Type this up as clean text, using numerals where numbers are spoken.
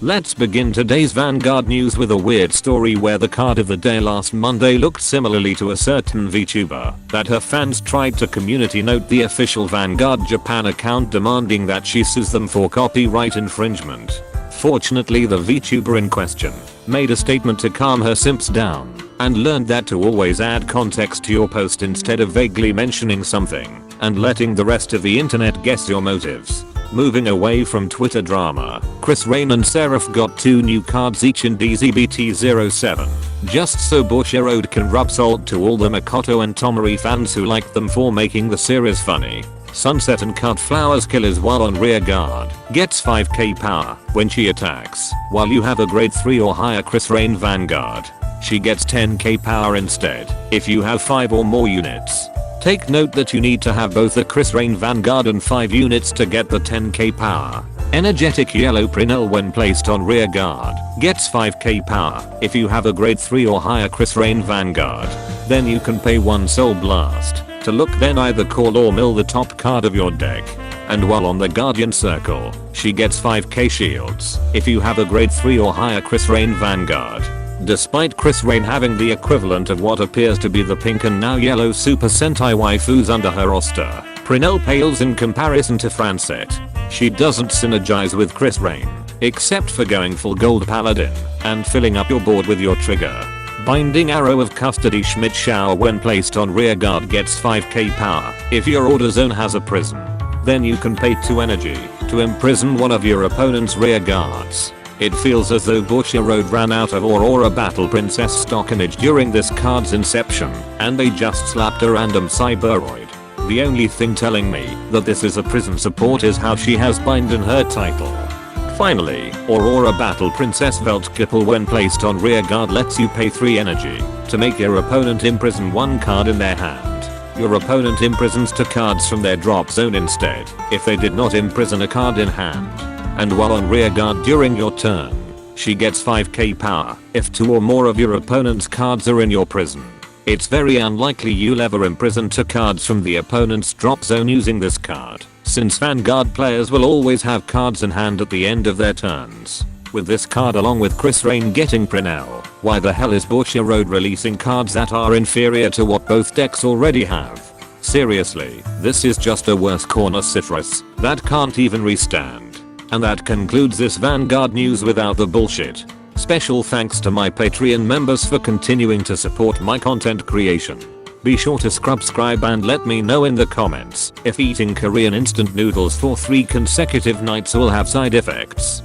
Let's begin today's Vanguard news with a weird story where the card of the day last Monday looked similarly to a certain VTuber that her fans tried to community note the official Vanguard Japan account demanding that she sues them for copyright infringement. Fortunately, the VTuber in question made a statement to calm her simps down and learned that to always add context to your post instead of vaguely mentioning something and letting the rest of the internet guess your motives. Moving away from Twitter drama, Krysrain and Seraph got 2 new cards each in DZBT07, just so Bushiroad can rub salt to all the Makoto and Tomori fans who liked them for making the series funny. Sunset and Cut Flowers Killers while on rear guard gets 5k power when she attacks. While you have a grade 3 or higher Krysrain Vanguard, she gets 10k power instead if you have 5 or more units. Take note that you need to have both a Krysrain Vanguard and 5 units to get the 10k power. Energetic Yellow Prinel when placed on rear guard gets 5k power if you have a grade 3 or higher Krysrain Vanguard. Then you can pay 1 Soul Blast to look, then either call or mill the top card of your deck. And while on the Guardian Circle, she gets 5k shields if you have a grade 3 or higher Krysrain Vanguard. Despite Krysrain having the equivalent of what appears to be the pink and now yellow Super Sentai waifus under her roster, Prinel pales in comparison to Francet. She doesn't synergize with Krysrain, except for going full gold paladin and filling up your board with your trigger. Binding Arrow of Custody Schmidt Shower when placed on rear guard gets 5k power if your order zone has a prison. Then you can pay 2 energy to imprison one of your opponent's rear guards. It feels as though Bushiroad ran out of Aurora Battle Princess stock image during this card's inception and they just slapped a random cyberoid. The only thing telling me that this is a prison support is how she has bind in her title. Finally, Aurora Battle Princess Veltkipple when placed on rear guard lets you pay 3 energy to make your opponent imprison 1 card in their hand. Your opponent imprisons 2 cards from their drop zone instead if they did not imprison a card in hand. And while on rear guard during your turn, she gets 5k power if 2 or more of your opponent's cards are in your prison. It's very unlikely you'll ever imprison 2 cards from the opponent's drop zone using this card, since Vanguard players will always have cards in hand at the end of their turns. With this card along with Krysrain getting Prinel, why the hell is Bushiroad releasing cards that are inferior to what both decks already have? Seriously, this is just a worse corner citrus that can't even restand. And that concludes this Vanguard news without the bullshit. Special thanks to my Patreon members for continuing to support my content creation. Be sure to subscribe and let me know in the comments if eating Korean instant noodles for 3 consecutive nights will have side effects.